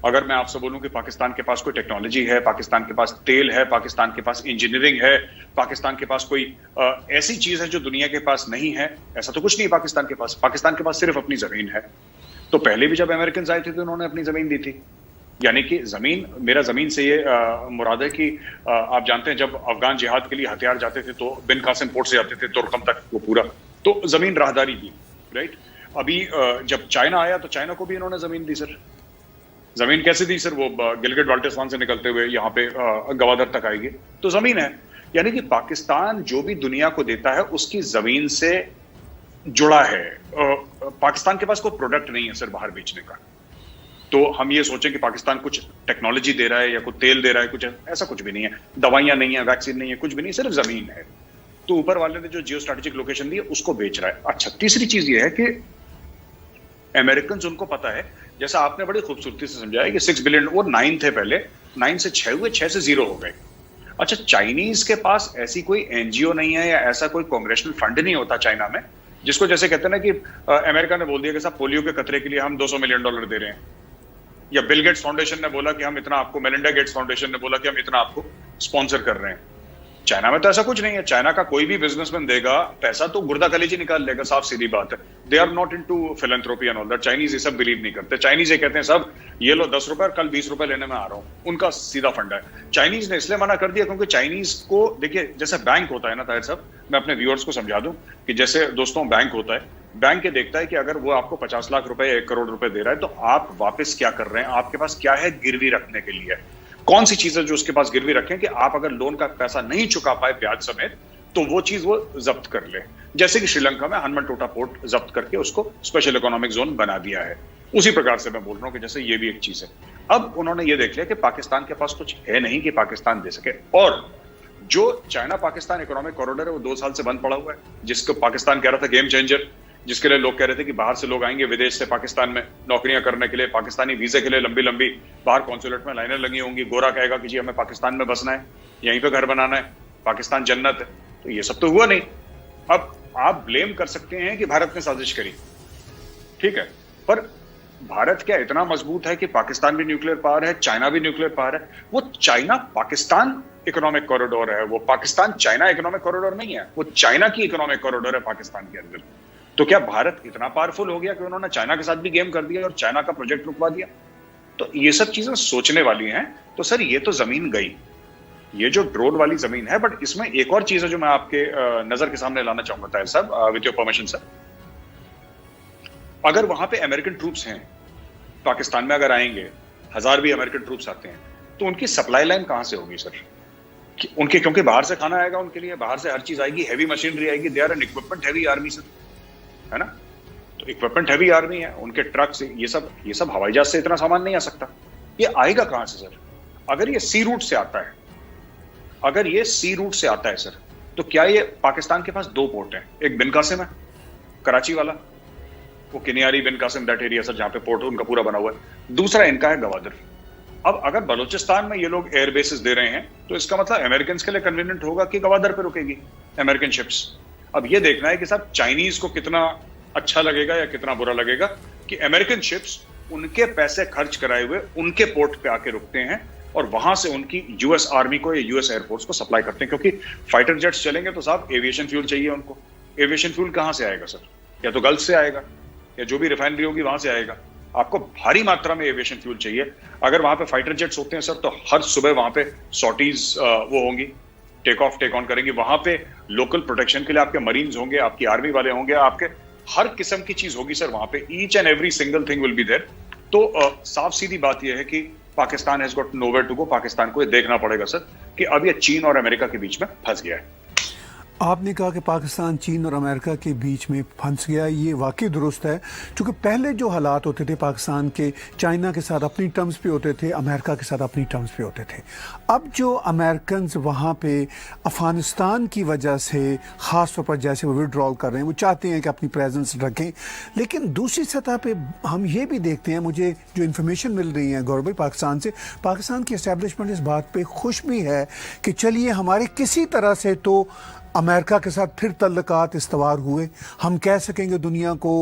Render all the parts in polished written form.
अगर मैं आपसे बोलूं कि पाकिस्तान के पास कोई टेक्नोलॉजी है, पाकिस्तान के पास तेल है, पाकिस्तान के पास इंजीनियरिंग है, पाकिस्तान के पास कोई ऐसी चीज है जो दुनिया के पास नहीं है, ऐसा तो कुछ नहीं है पाकिस्तान के पास। पाकिस्तान के पास सिर्फ अपनी जमीन है। तो पहले भी जब अमेरिकन आए थे तो उन्होंने अपनी जमीन दी थी। यानी कि जमीन, मेरा जमीन से ये मुराद है कि आप जानते हैं जब अफगान जिहाद के लिए हथियार जाते थे तो बिन कासिम पोर्ट से जाते थे तुर्कम तक, वो पूरा तो जमीन राहदारी दी, राइट। अभी जब चाइना आया तो चाइना को भी इन्होंने जमीन दी सर। जमीन कैसे दी सर? वो गिलगिट बाल्टिस्तान से निकलते हुए यहाँ पे गवादर तक आएगी तो जमीन है। यानी कि पाकिस्तान जो भी दुनिया को देता है उसकी जमीन से जुड़ा है। पाकिस्तान के पास कोई प्रोडक्ट नहीं है सर बाहर बेचने का। तो हम ये सोचें कि पाकिस्तान कुछ टेक्नोलॉजी दे रहा है या कुछ तेल दे रहा है, कुछ ऐसा कुछ भी नहीं है। दवाइयां नहीं है, वैक्सीन नहीं है, कुछ भी नहीं, सिर्फ जमीन है। तो ऊपर वाले ने जो जियो स्ट्रेटेजिक लोकेशन दी है उसको बेच रहा है। अच्छा, तीसरी चीज ये है कि अमेरिकन उनको पता है, जैसा आपने बड़ी खूबसूरती से समझाया कि 6 बिलियन, वो 9 थे पहले, 9 से 6 हुए, 6 से 0 हो गए। अच्छा, चाइनीज के पास ऐसी कोई एनजीओ नहीं है या ऐसा कोई कांग्रेशनल फंड नहीं होता चाइना में, जिसको जैसे कहते हैं ना कि अमेरिका ने बोल दिया कि साहब पोलियो के खतरे के लिए हम $200 मिलियन दे रहे हैं, या बिल गेट्स फाउंडेशन ने बोला कि हम इतना आपको, मेलिंडा गेट्स फाउंडेशन ने बोला कि हम इतना आपको स्पॉन्सर कर रहे हैं। चाइना में तो ऐसा कुछ नहीं है। चाइना का कोई भी बिजनेसमैन देगा पैसा तो गुर्दा कलेजी निकाल लेगा, साफ सीधी बात है। They are not into philanthropy and all that. Chinese ये सब बिलीव नहीं करते। चाइनीज ये कहते हैं सब ये लो 10 रुपए और कल 20 रुपए लेने में आ रहा हूं, उनका सीधा फंडा है। चाइनीज ने इसलिए मना कर दिया क्योंकि चाइनीज को, देखिए जैसे बैंक होता है ना ताहिर साहब, मैं अपने व्यूअर्स को समझा दूं कि जैसे दोस्तों बैंक होता है, बैंक ये देखता है कि अगर वो आपको 50 लाख रुपए, 1 करोड़ रुपए दे रहा है तो आप वापस क्या कर रहे हैं, आपके पास क्या है गिरवी रखने के लिए, कौन सी चीज है जो उसके पास गिरवी रखें कि आप अगर लोन का पैसा नहीं चुका पाए ब्याज समेत तो वो चीज वो जब्त कर ले। जैसे कि श्रीलंका में हनुमनटोटा पोर्ट जब्त करके उसको स्पेशल इकोनॉमिक जोन बना दिया है, उसी प्रकार से मैं बोल रहा हूं कि जैसे ये भी एक चीज है। अब उन्होंने ये देख लिया कि पाकिस्तान के पास कुछ है नहीं कि पाकिस्तान दे सके, और जो चाइना पाकिस्तान इकोनॉमिक कॉरिडोर है वो 2 साल से बंद पड़ा हुआ है, जिसको पाकिस्तान कह रहा था गेम चेंजर, जिसके लिए लोग कह रहे थे कि बाहर से लोग आएंगे विदेश से पाकिस्तान में नौकरियां करने के लिए, पाकिस्तानी वीजे के लिए लंबी लंबी बाहर कॉन्सुलेट में लाइनें लगी होंगी। गोरा कहेगा कि जी हमें पाकिस्तान में बसना है, यहीं पे घर बनाना है, पाकिस्तान जन्नत है। तो ये सब तो हुआ नहीं। अब आप ब्लेम कर सकते हैं कि भारत ने साजिश करी, ठीक है, पर भारत क्या इतना मजबूत है कि पाकिस्तान भी न्यूक्लियर पावर है, चाइना भी न्यूक्लियर पावर है? वो चाइना पाकिस्तान इकोनॉमिक कॉरिडोर है, वो पाकिस्तान चाइना इकोनॉमिक कॉरिडोर नहीं है, वो चाइना की इकोनॉमिक कॉरिडोर है पाकिस्तान के अंदर। तो क्या भारत इतना पावरफुल हो गया कि उन्होंने चाइना के साथ भी गेम कर दिया और चाइना का प्रोजेक्ट रुकवा दिया? तो ये सब चीजें सोचने वाली हैं। तो सर ये तो जमीन गई, ये जो ड्रोन वाली जमीन है, बट इसमें एक और चीज है जो मैं आपके नजर के सामने लाना चाहूंगा ताहिर साहब, विद योर परमिशन सर। अगर वहां पे अमेरिकन ट्रूप्स हैं पाकिस्तान में, अगर आएंगे 1000 भी अमेरिकन ट्रूप्स आते हैं तो उनकी सप्लाई लाइन कहां से होगी सर? उनके, क्योंकि बाहर से खाना आएगा उनके लिए, बाहर से हर चीज आएगी, हैवी मशीनरी आएगी, they are an equipment heavy army sir, है ना। तो इक्विपमेंट हैवी आर्मी है, उनके ट्रक्स, ये सब हवाई जहाज से इतना सामान नहीं आ सकता। ये आएगा कहां से सर? अगर ये सी रूट से आता है, अगर ये सी रूट से आता है सर, तो क्या ये पाकिस्तान के पास 2 पोर्ट हैं, एक बिन कासिम है कराची वाला, वो किनियारी बिन कासिम दैट एरिया सर जहां पे पोर्ट उनका पूरा बना हुआ है, दूसरा इनका है गवादर। अब अगर बलूचिस्तान में ये लोग एयर बेसिस दे रहे हैं तो इसका मतलब अमेरिकन के लिए कन्वीनियंट होगा कि गवादर पे रुकेगी अमेरिकन शिप्स। अब ये देखना है कि साहब चाइनीज को कितना अच्छा लगेगा या कितना बुरा लगेगा कि अमेरिकन शिप्स उनके पैसे खर्च कराए हुए उनके पोर्ट पे आके रुकते हैं और वहां से उनकी यूएस आर्मी को या यूएस एयरफोर्स को सप्लाई करते हैं, क्योंकि फाइटर जेट्स चलेंगे तो साहब एविएशन फ्यूल चाहिए उनको। एविएशन फ्यूल कहां से आएगा सर? या तो गल्फ से आएगा या जो भी रिफाइनरी होगी वहां से आएगा। आपको भारी मात्रा में एविएशन फ्यूल चाहिए। अगर वहां पे फाइटर जेट्स होते हैं सर तो हर सुबह वहां पे सॉटीज वो होंगी, टेक ऑफ टेक ऑन करेंगे। वहां पे लोकल प्रोटेक्शन के लिए आपके मरीन्स होंगे, आपकी आर्मी वाले होंगे, आपके हर किस्म की चीज होगी सर वहां पे। Each and every single thing will be there. तो साफ सीधी बात यह है कि Pakistan has got nowhere to go. Pakistan को ये देखना पड़ेगा सर कि अब ये चीन और अमेरिका के बीच में फंस गया है। आपने कहा कि पाकिस्तान चीन और अमेरिका के बीच में फंस गया, ये वाकई दुरुस्त है, क्योंकि पहले जो हालात होते थे पाकिस्तान के, चाइना के साथ अपनी टर्म्स पे होते थे, अमेरिका के साथ अपनी टर्म्स पे होते थे। अब जो अमेरिकन वहाँ पे अफ़गानिस्तान की वजह से ख़ास तौर पर जैसे वो विड्रॉल कर रहे हैं, वो चाहते हैं कि अपनी प्रेजेंस रखें, लेकिन दूसरी सतह पे हम ये भी देखते हैं, मुझे जो इन्फॉर्मेशन मिल रही है गौरव भाई पाकिस्तान से, पाकिस्तान की एस्टेब्लिशमेंट इस बात पर खुश भी है कि चलिए हमारे किसी तरह से तो अमेरिका के साथ फिर तल्लुकात इस्तवार हुए, हम कह सकेंगे दुनिया को,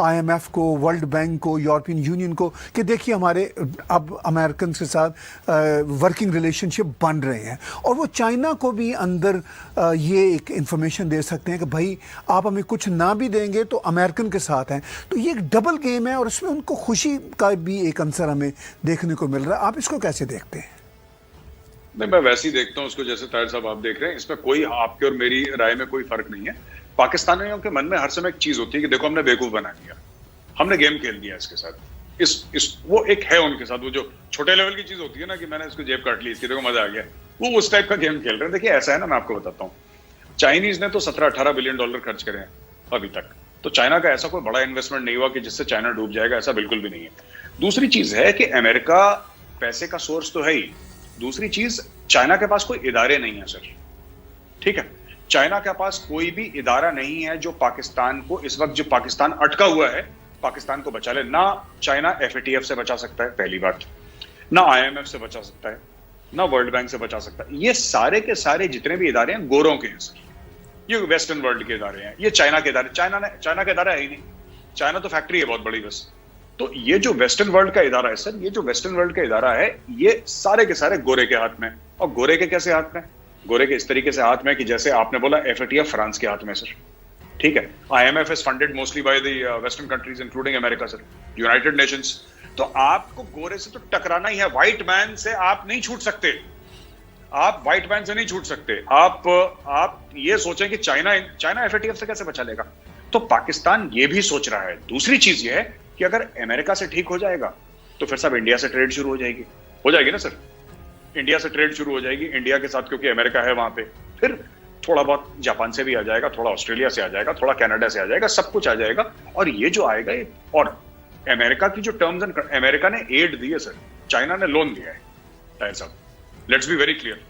IMF को, वर्ल्ड बैंक को, यूरोपियन यूनियन को कि देखिए हमारे अब अमेरिकन के साथ वर्किंग रिलेशनशिप बन रहे हैं, और वो चाइना को भी अंदर ये एक इंफॉर्मेशन दे सकते हैं कि भाई आप हमें कुछ ना भी देंगे तो अमेरिकन के साथ हैं। तो ये एक डबल गेम है और इसमें उनको खुशी का भी एक अंसर हमें देखने को मिल रहा है। आप इसको कैसे देखते हैं? नहीं, मैं वैसे ही देखता हूं उसको जैसे ताहिर साहब आप देख रहे हैं। इसमें कोई आपके और मेरी राय में कोई फर्क नहीं है। पाकिस्तानियों के मन में हर समय एक चीज होती है कि देखो हमने बेवकूफ बना दिया, हमने गेम खेल दिया इसके साथ। वो एक है उनके साथ, वो जो छोटे लेवल की चीज होती है ना कि मैंने इसको जेब काट ली, इसकी देखो मजा आ गया, वो उस टाइप का गेम खेल रहे हैं। देखिए ऐसा है ना, मैं आपको बताता हूँ, चाइनीज ने तो 17-18 बिलियन डॉलर खर्च करे हैं अभी तक। तो चाइना का ऐसा कोई बड़ा इन्वेस्टमेंट नहीं हुआ कि जिससे चाइना डूब जाएगा, ऐसा बिल्कुल भी नहीं है। दूसरी चीज है कि अमेरिका पैसे का सोर्स तो है ही। दूसरी चीज, चाइना के पास कोई इदारे नहीं है सर, ठीक है। चाइना के पास कोई भी इदारा नहीं है जो पाकिस्तान को, इस वक्त जो पाकिस्तान अटका हुआ है, पाकिस्तान को बचा ले। ना चाइना FATF से बचा सकता है, पहली बात, ना IMF से बचा सकता है, ना वर्ल्ड बैंक से बचा सकता है। ये सारे के सारे जितने भी इदारे हैं गोरों के हैं सर, ये वेस्टर्न वर्ल्ड के इदारे हैं, ये चाइना के इदारे। चाइना का इदारा है ही नहीं, चाइना तो फैक्ट्री है बहुत बड़ी बस। तो ये जो वेस्टर्न वर्ल्ड का इदारा है सर, ये जो वेस्टर्न वर्ल्ड का इदारा है, ये सारे के सारे गोरे के हाथ में। और गोरे के कैसे हाथ में? गोरे के इस तरीके से हाथ में कि जैसे आपने बोला FATF फ्रांस के हाथ में सर, ठीक है। IMF is funded mostly by the western countries including America sir, United Nations. तो आपको गोरे से तो टकराना ही है, व्हाइट मैन से आप नहीं छूट सकते, आप व्हाइट मैन से नहीं छूट सकते। आप ये सोचें कि चाइना FATF से कैसे बचा लेगा? तो पाकिस्तान ये भी सोच रहा है। दूसरी चीज ये है कि अगर अमेरिका से ठीक हो जाएगा तो फिर सब इंडिया से ट्रेड शुरू हो जाएगी ना सर। इंडिया से ट्रेड शुरू हो जाएगी, इंडिया के साथ, क्योंकि अमेरिका है वहां पे। फिर थोड़ा बहुत जापान से भी आ जाएगा, थोड़ा ऑस्ट्रेलिया से आ जाएगा, थोड़ा कनाडा से आ जाएगा, सब कुछ आ जाएगा। और ये जो आएगा, और अमेरिका की जो टर्म्स एंड, अमेरिका ने एड दी है सर, चाइना ने लोन दिया है। ताहिर साहब, let's be very clear,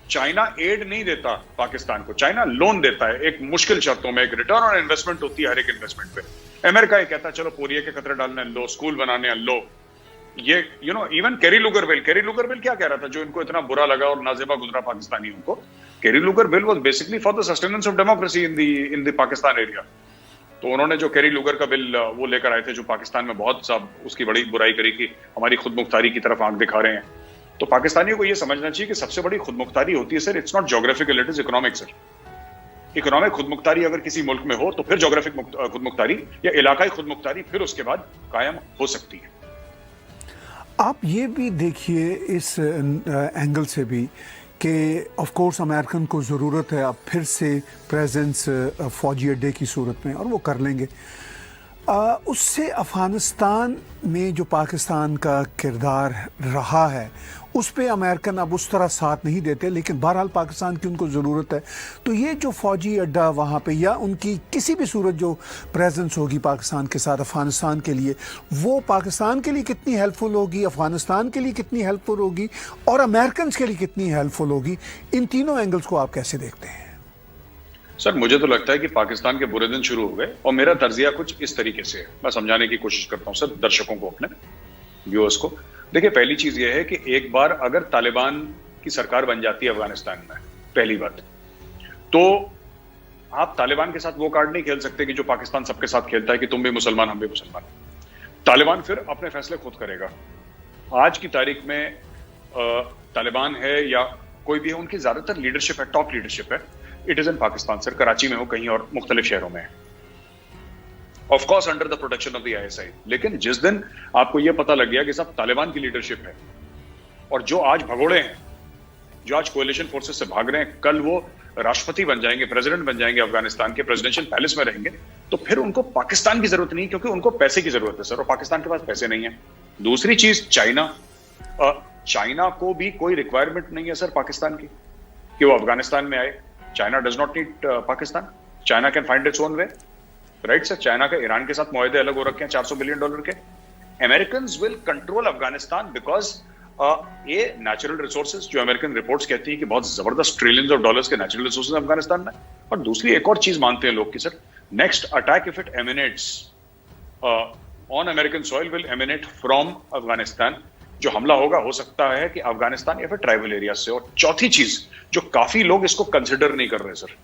China aid नहीं देता पाकिस्तान को, चाइना लोन देता है एक मुश्किल शर्तों में। एक रिटर्न ऑन इन्वेस्टमेंट होती है हर एक इन्वेस्टमेंट पे। अमेरिका ये कहता है चलो पोरिया के खतरे डालने लो, स्कूल बनाने लो। ये इवन कैरी लुगर बिल क्या कह रहा था, जो इनको इतना बुरा लगा और नाजेबा गुजरा पाकिस्तानियों को। Kerry Lugar bill was basically for the sustenance of democracy in the Pakistan area. तो उन्होंने जो कैरी लुगर का बिल वो लेकर आए थे, जो पाकिस्तान में बहुत सब उसकी बड़ी बुराई करी कि हमारी खुद मुख्तारी की तरफ आंख दिखा रहे हैं। तो पाकिस्तानियों को यह समझना चाहिए कि सबसे बड़ी खुद मुख्तारी होती है sir, it's not geographical, it is economic sir. Economic खुद मुख्तारी अगर किसी मुल्क में हो तो फिर ज्योग्राफिक खुद मुख्तारी या इलाकाई खुद मुख्तारी फिर उसके बाद कायम हो सकती है। आप ये भी देखिए इस एंगल से भी कि ऑफ कोर्स अमेरिकन को ज़रूरत है अब फिर से प्रेजेंस फौजी अड्डे की सूरत में, और वो कर लेंगे। उससे अफ़गानिस्तान में जो पाकिस्तान का किरदार रहा है उस पे अमेरिकन अब उस तरह साथ नहीं देते, लेकिन बहरहाल पाकिस्तान की उनको ज़रूरत है। तो ये जो फ़ौजी अड्डा वहाँ पे या उनकी किसी भी सूरत जो प्रेजेंस होगी पाकिस्तान के साथ अफ़गानिस्तान के लिए, वो पाकिस्तान के लिए कितनी हेल्पफुल होगी, अफ़गानिस्तान के लिए कितनी हेल्पफुल होगी और अमेरिकन के लिए कितनी हेल्पफुल होगी, इन तीनों एंगल्स को आप कैसे देखते हैं? सर मुझे तो लगता है कि पाकिस्तान के बुरे दिन शुरू हो गए, और मेरा तर्जिया कुछ इस तरीके से है, मैं समझाने की कोशिश करता हूं सर दर्शकों को, अपने व्यूअर्स को। देखिए, पहली चीज यह है कि एक बार अगर तालिबान की सरकार बन जाती है अफगानिस्तान में, पहली बात, तो आप तालिबान के साथ वो कार्ड नहीं खेल सकते कि जो पाकिस्तान सबके साथ खेलता है कि तुम भी मुसलमान हम भी मुसलमान। तालिबान फिर अपने फैसले खुद करेगा। आज की तारीख में तालिबान है या कोई भी है, उनकी ज्यादातर लीडरशिप है, टॉप लीडरशिप है, it is in Pakistan sir, Karachi में हो कहीं और मुख्तलिफ शहरों में है, of course under the protection of the ISI। लेकिन जिस दिन आपको यह पता लग गया कि सब तालिबान की लीडरशिप है और जो आज भगोड़े हैं, जो आज कोएलिशन फोर्सेस से भाग रहे हैं, कल वो राष्ट्रपति बन जाएंगे, प्रेसिडेंट बन जाएंगे अफगानिस्तान के, प्रेसिडेंशियल पैलेस में रहेंगे, तो फिर उनको पाकिस्तान की जरूरत नहीं, क्योंकि उनको पैसे की जरूरत है सर, और पाकिस्तान के पास पैसे नहीं है। दूसरी चीज, चाइना को भी कोई रिक्वायरमेंट नहीं है सर पाकिस्तान की कि वो अफगानिस्तान में आए। China does not need Pakistan, China can find its own way, right sir. China का ईरान के साथ मुआहदे अलग हो रखे हैं $400 बिलियन के। Americans will control Afghanistan because ये नेचुरल रिसोर्सेज, जो अमेरिकन रिपोर्ट्स कहती है कि बहुत जबरदस्त ट्रिलियंस ऑफ डॉलर्स के नेचुरल रिसोर्सेज अफगानिस्तान में। और दूसरी एक और चीज मानते हैं लोग कि sir, next attack if it emanates on American soil will eminent from Afghanistan. जो हमला होगा हो सकता है कि अफगानिस्तान या फिर ट्राइबल एरिया से। और चौथी चीज जो काफी लोग इसको कंसिडर नहीं कर रहे सर,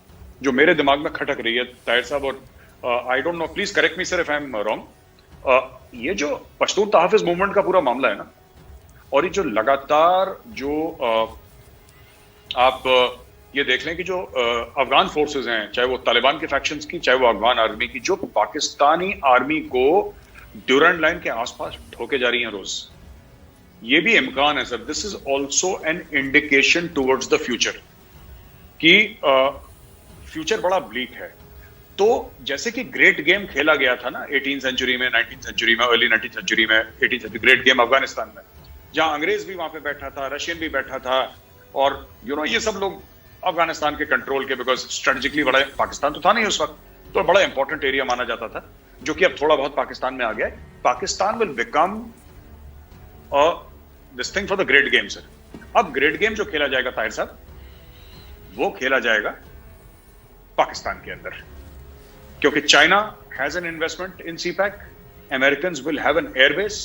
जो मेरे दिमाग में खटक रही है ताहिर साहब, और I don't know, please correct me sir if I am wrong, ये जो पश्तून तहफ़्फ़ुज़ मूवमेंट का पूरा मामला है ना, और ये जो लगातार जो आप ये देख लें कि जो अफगान फोर्सेस हैं, चाहे वो तालिबान के फैक्शंस की, चाहे वो अफगान आर्मी की, जो पाकिस्तानी आर्मी को ड्यूरेंट लाइन के आसपास ठोके जा रही हैं रोज, ये भी इम्कान है sir, this is also an indication towards the future कि फ्यूचर बड़ा ब्लीक है। तो जैसे कि ग्रेट गेम खेला गया था ना 18th सेंचुरी में, 19th सेंचुरी में, अर्ली 19th सेंचुरी में, 18th century great game Afghanistan में, जहां अंग्रेज भी वहां पे बैठा था, रशियन भी बैठा था, और ये सब लोग अफगानिस्तान के कंट्रोल के, बिकॉज स्ट्रेटेजिकली बड़ा, पाकिस्तान तो था नहीं उस वक्त, तो बड़ा इंपॉर्टेंट एरिया माना जाता था, जो कि अब थोड़ा बहुत पाकिस्तान में आ गया है। Pakistan will become this thing for the great game sir. अब ग्रेट गेम जो खेला जाएगा ताहिर साहब, वो खेला जाएगा पाकिस्तान के अंदर, क्योंकि China has an investment in CPEC, Americans will have an airbase,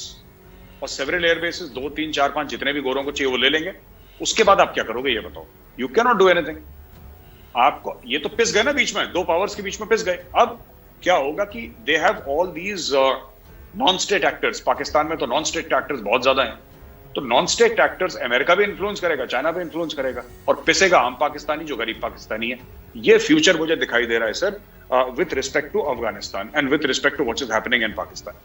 और सेवरल एयरबेसेस, 2, 3, 4, 5 जितने भी गोरों को चाहिए वो ले लेंगे। उसके बाद आप क्या करोगे ये बताओ? You can not do anything. आपको ये तो पिस गए ना बीच में, दो पावर्स के बीच में पिस गए। अब क्या होगा कि they have all these non state actors. Pakistan में तो नॉन स्टेट एक्टर्स बहुत ज्यादा हैं, तो नॉन स्टेट एक्टर्स अमेरिका भी इन्फ्लुएंस करेगा, चाइना भी इन्फ्लुएंस करेगा, और पिसेगा आम पाकिस्तानी जो गरीब पाकिस्तानी है। ये फ्यूचर मुझे दिखाई दे रहा है sir, with respect to Afghanistan and with respect to what is happening in Pakistan.